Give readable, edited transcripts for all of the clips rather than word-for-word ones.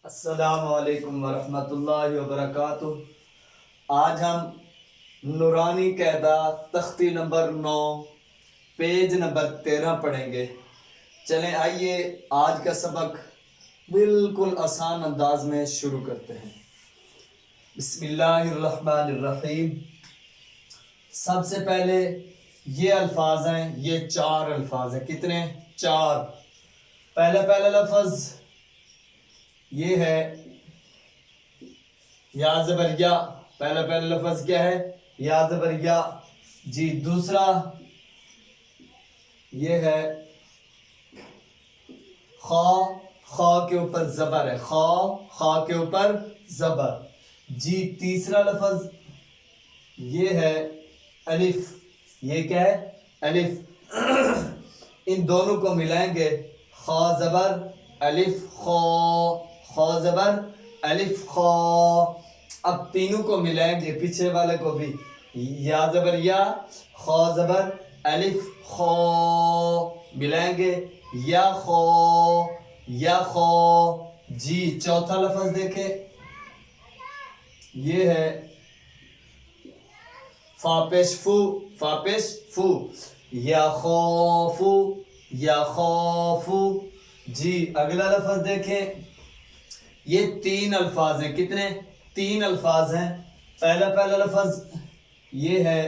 السلام علیکم ورحمۃ اللہ وبرکاتہ۔ آج ہم نورانی قاعدہ تختی نمبر 9 پیج نمبر 13 پڑھیں گے۔ چلیں آئیے آج کا سبق بالکل آسان انداز میں شروع کرتے ہیں۔ بسم اللہ الرحمن الرحیم۔ سب سے پہلے یہ الفاظ ہیں، یہ 4 الفاظ ہیں۔ کتنے؟ 4۔ پہلا لفظ یہ ہے یا زبر یا۔ پہلا لفظ کیا ہے؟ یا زبر یا۔ جی دوسرا یہ ہے خا کے اوپر زبر ہے، خا کے اوپر زبر۔ جی تیسرا لفظ یہ ہے الف۔ یہ کیا ہے؟ الف۔ ان دونوں کو ملائیں گے، خا زبر الف خا زبر الف خا۔ اب تینوں کو ملائیں گے، پیچھے والے کو بھی، یا زبر یا، خا زبر الف خا ملائیں گے، یا خا۔ جی چوتھا لفظ دیکھیں، یہ ہے فا پیش فو، یا خوفو۔ جی اگلا لفظ دیکھیں، یہ 3 الفاظ ہیں۔ کتنے؟ 3 الفاظ ہیں۔ پہلا لفظ یہ ہے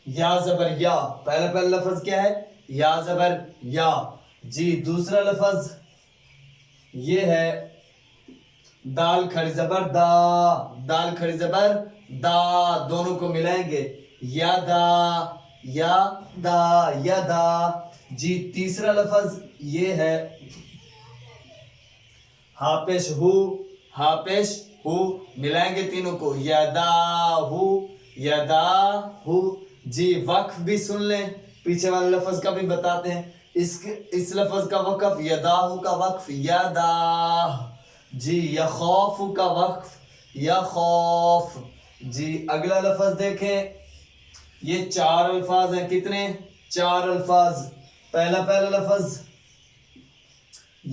یا زبر یا۔ پہلا لفظ کیا ہے؟ یا زبر یا۔ جی دوسرا لفظ یہ ہے دال کھڑی زبر دا، دال کھڑی زبر دا، دونوں کو ملائیں گے، یا دا۔ جی تیسرا لفظ یہ ہے ہا پیش ہو، ملائیں گے تینوں کو، یدا ہو۔ جی وقف بھی سن لیں، پیچھے والے لفظ کا بھی بتاتے ہیں۔ اس لفظ کا وقف، یداہو کا وقف یدا۔ جی یخوف کا وقف یخوف۔ جی اگلا لفظ دیکھیں، یہ 4 الفاظ ہیں۔ کتنے؟ 4 الفاظ۔ پہلا لفظ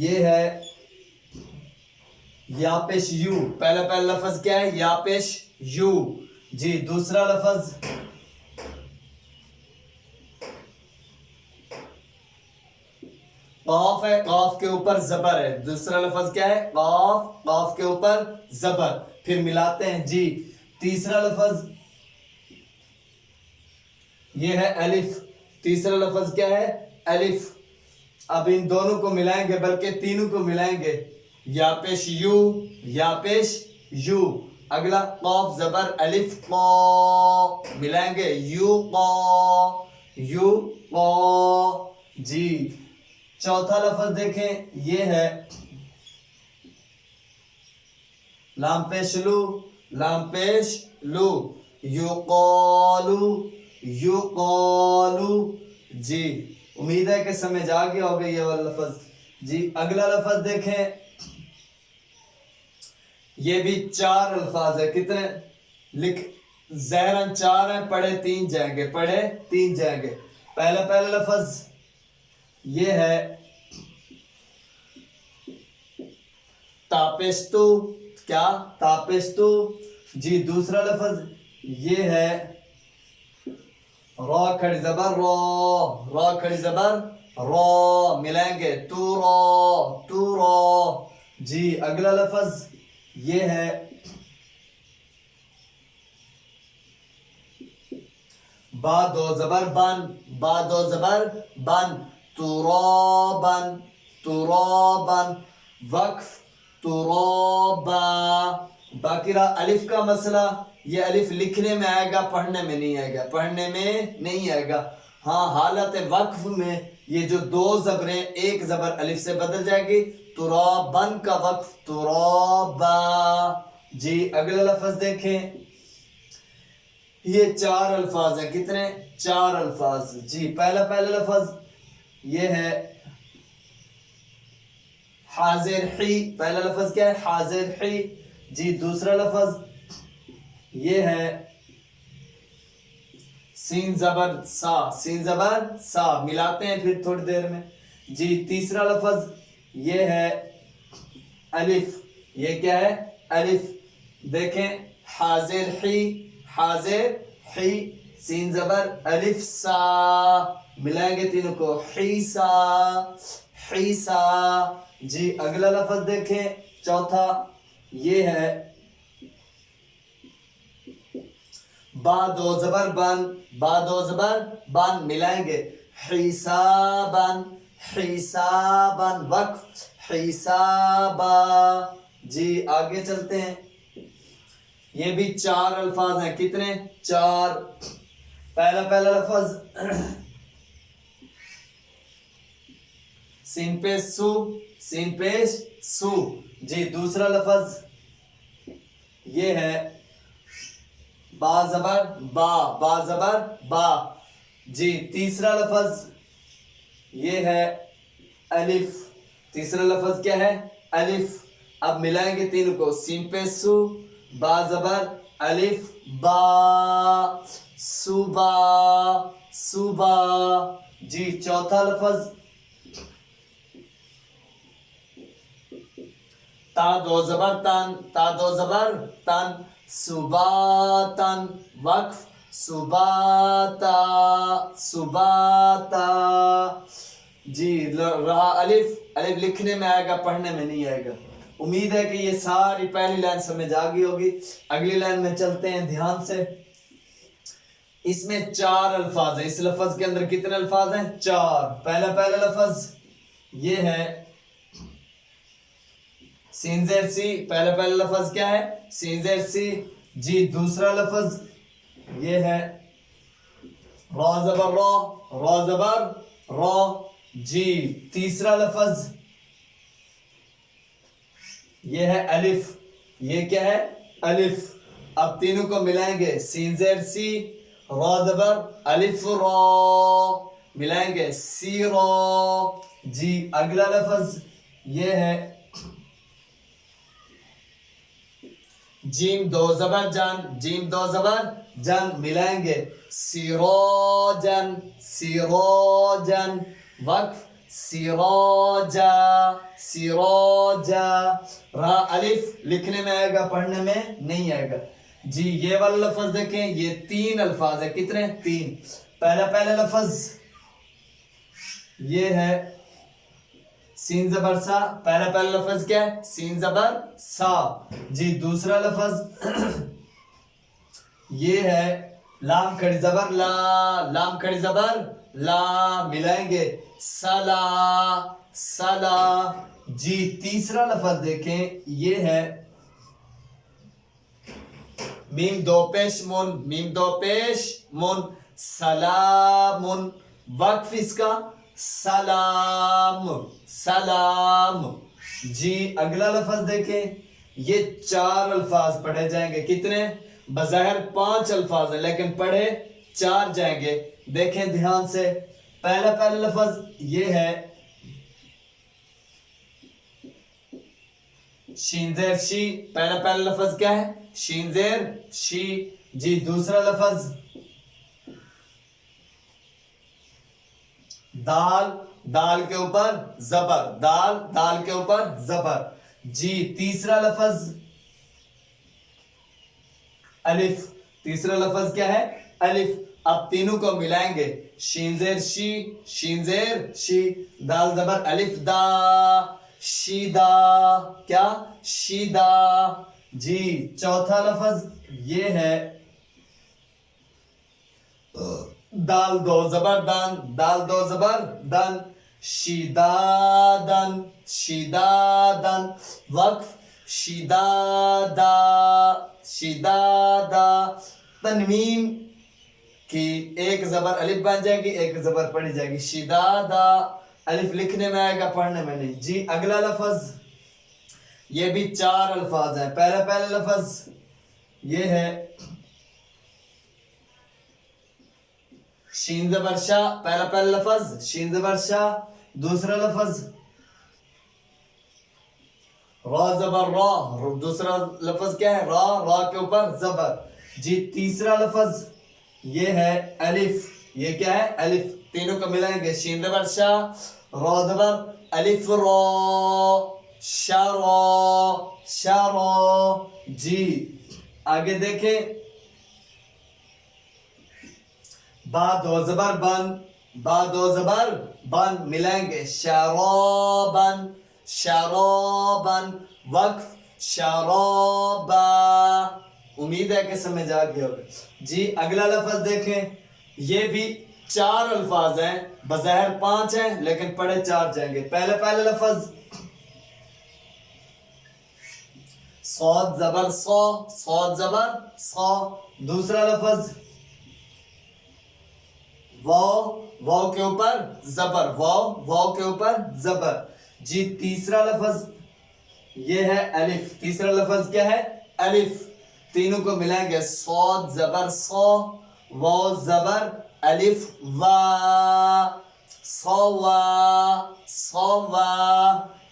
یہ ہے یا پیش یو۔ پہلا لفظ کیا ہے؟ یا پیش یو۔ جی دوسرا لفظ قاف ہے، قاف کے اوپر زبر ہے۔ دوسرا لفظ کیا ہے؟ قاف کے اوپر زبر۔ پھر ملاتے ہیں۔ جی تیسرا لفظ یہ ہے الف۔ تیسرا لفظ کیا ہے؟ الف۔ اب ان دونوں کو ملائیں گے، بلکہ تینوں کو ملائیں گے، یا پیش یو۔ اگلا قاف زبر الف قا، ملائیں گے یو قا۔ جی چوتھا لفظ دیکھیں، یہ ہے لام پیش لو، یقالو۔ جی امید ہے کہ سمجھ آ گیا ہوگا یہ والا لفظ۔ جی اگلا لفظ دیکھیں، یہ بھی 4 الفاظ ہے۔ کتنے؟ ظاہراً 4 ہیں، پڑھے 3 جائیں گے۔ پہلا لفظ یہ ہے تاپشتو۔ کیا؟ تاپشتو۔ جی دوسرا لفظ یہ ہے را کھڑی زبر را، ملائیں گے تو را۔ جی اگلا لفظ یہ ہے با دو زبر بن، ترابن۔ وقف ترابا۔ باقی رہا الف کا مسئلہ، یہ الف لکھنے میں آئے گا، پڑھنے میں نہیں آئے گا۔ ہاں حالت وقف میں یہ جو 2 زبریں، ایک زبر الف سے بدل جائے گی، ترابن کا وقف ترابا۔ جی اگلا لفظ دیکھیں، یہ 4 الفاظ ہیں۔ کتنے؟ 4 الفاظ۔ جی پہلا لفظ یہ ہے حاضر ہی۔ پہلا لفظ کیا ہے؟ حاضر ہی۔ جی دوسرا لفظ یہ ہے سین زبر سا، ملاتے ہیں پھر تھوڑی دیر میں۔ جی تیسرا لفظ یہ ہے अलिफ, ये क्या है अलिफ। देखें हाजिर ही, हाजिर ही, सीन जबर अलिफ सा, मिलाएंगे तीनों को हीसा, हीसा। जी अगला लफ्ज देखें चौथा, ये है बा दो जबर बन, बा दो जबर बन, मिलाएंगे हिसाबन, हिसाबन, वक्फ हिसाबा। जी आगे चलते हैं, ये भी चार अल्फाज हैं, कितने चार। पहला लफ्ज सीन पेश सु, सीन पेश सु। जी दूसरा लफ्ज ये है बा जबर बा, बा जबर बा। जी तीसरा लफ्ज ये है अलिफ, तीसरा लफ्ज क्या है अलिफ। अब मिलाएंगे तीनों को, सीन पे सु, बा जबर अलिफ बा, सुबा, सुबा। जी चौथा लफ्ज ता दो जबर तन, ता दो जबर तन, सुबातन, वक्फ सुबाता, सुबाता। जी रहा अलिफ, अलिफ लिखने में आएगा, पढ़ने में नहीं आएगा। उम्मीद है कि ये सारी पहली लाइन समझ आ गई होगी। अगली लाइन में चलते हैं ध्यान से। इसमें चार अल्फाज है, इस लफ्ज के अंदर कितने अल्फाज हैं चार। पहला लफ्ज ये है सीन ज़ेर सी, पहला लफ्ज क्या है सीन ज़ेर सी। जी दूसरा लफ्ज ये है रा ज़बर रा, रा ज़बर रा। जी तीसरा लफ्ज ये है अलिफ, ये क्या है अलिफ। अब तीनों को मिलाएंगे, सीन ज़ेर सी, रा ज़बर अलिफ रा, मिलाएंगे सी रा। जी अगला लफ्ज ये है जीम दो जबर जान, जीम दो जबर जान, मिलाएंगे सिरोजन, सिरोजन, वक्फ सिरोजा, सिरोजा। रा अलिफ लिखने में आएगा, पढ़ने में नहीं आएगा। जी ये वाला लफ्ज देखें, ये तीन अल्फाज है, कितने तीन। पहला लफ्ज ये है सीन जबर सा, पहला लफ्ज क्या है सीन जबर सा। जी दूसरा लफ्ज ये है लाम खड़ी जबर ला, लाम खड़ी जबर ला, मिलाएंगे सला, सला। जी तीसरा लफ्ज देखें, ये है मीम दो पेश मुन, मीम दो पेश मुन, सलामुन, वक्फ इसका सलाम, सलाम। जी अगला लफ्ज देखें, ये चार अल्फाज पढ़े जाएंगे, कितने बज़ाहिर पांच अल्फाज है लेकिन पढ़े चार जाएंगे। देखें ध्यान से, पहला लफ्ज ये है शीन ज़ेर शी, पहला लफ्ज क्या है शीन ज़ेर शी। जी दूसरा लफ्ज दाल, दाल के ऊपर जबर, दाल, दाल के ऊपर जबर। जी तीसरा लफ्ज अलिफ, तीसरा लफ्ज क्या है अलिफ। अब तीनों को मिलाएंगे, शीन ज़ेर शी, शीन ज़ेर शी, दाल जबर अलिफ दा, शीदा, क्या शीदा। जी चौथा लफ्ज ये है दाल दो जबर दान, दाल दो जबर दान, शिदादन, शिदादन, वक्फ शिदादा, शिदादा। तनवीन की एक जबर अलिफ बन जाएगी, एक जबर पढ़ी जाएगी, शिदादा। अलिफ लिखने में आएगा, पढ़ने में नहीं। जी अगला लफ्ज ये भी चार अल्फाज हैं। पहला लफ्ज ये है शीन ज़बर शा, पहला लफ्ज शीन ज़बर शा। दूसरा लफ्ज रा ज़बर रा, दूसरा लफ्ज क्या है रा, रा के ऊपर जबर। जी तीसरा लफ्ज ये है अलिफ, ये क्या है अलिफ। तीनों को मिलाएंगे, शीन ज़बर शा, रा ज़बर अलिफ रा, शरो शरो। जी आगे देखें, बा दो जबर बन, बा दो जबर बन मिलाएंगे, शरोबन शरोबन, वक्फ शरोबा। उम्मीद है कि समझ आ गया होगा। जी अगला लफ्ज देखें, ये भी 4 अल्फाज हैं, बज़ाहिर 5 हैं लेकिन पढ़े 4 जाएंगे। पहले लफ्ज सौद जबर सौ, सौद जबर सौ। दूसरा लफ्ज वाव के ऊपर जबर, वाव के ऊपर जबर। जी तीसरा लफ्ज ये है अलिफ। तीसरा लफ्ज क्या है? अलिफ। तीनों को मिलाएंगे, सौद जबर सौ, वाव जबर अलिफ वा, सौवा सौवा।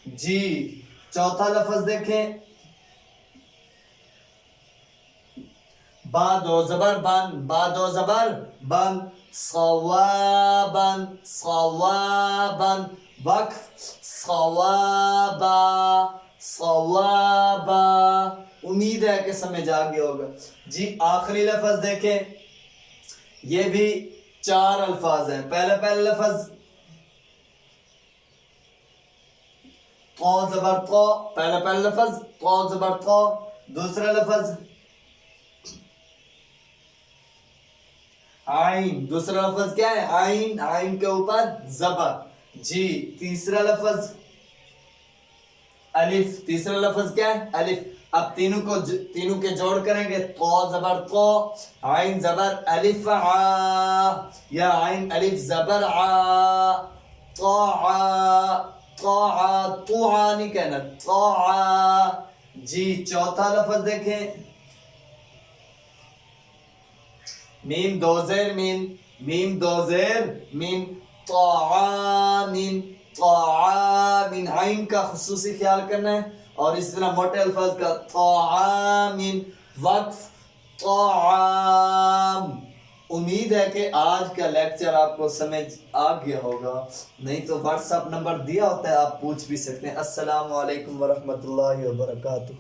जी चौथा लफ्ज देखें, बा दो जबर बन, बा दो जबर बन, सवाबन सवाबन, वक्फ सवाबा सवाबा। उम्मीद है कि समझ आ गया होगा। जी आखिरी लफ्ज देखें, ये भी 4 अल्फाज हैं। पहले लफ्ज तो जबर तो, पहले लफ्ज तो जबर तो। दूसरा लफ्ज आइन, दूसरा लफ्ज क्या है? आइन, आइन के ऊपर जबर। जी तीसरा लफ्ज अलिफ, तीसरा लफ्ज क्या है? अलिफ। अब तीनों के जोड़ करेंगे, तो जबर तो, आइन जबर अलिफ आ, या आइन अलिफ जबर आ, तो आ, तो आ, तो आ नहीं कहना, तो आ। जी चौथा लफ्ज देखें, मीम दो ज़ेर मीन, मीम दो ज़ेर मीन, ताआमीन ताआमीन। आइन का खुसूसी ख्याल करना है और इस तरह मोटे अल्फाज का ताआमीन, वक्फ ताआम। उम्मीद है कि आज का लेक्चर आपको समझ आ गया होगा, नहीं तो व्हाट्सएप नंबर दिया होता है, आप पूछ भी सकते हैं। अस्सलाम वालेकुम वरहमतुल्लाहि वबरकातुहू।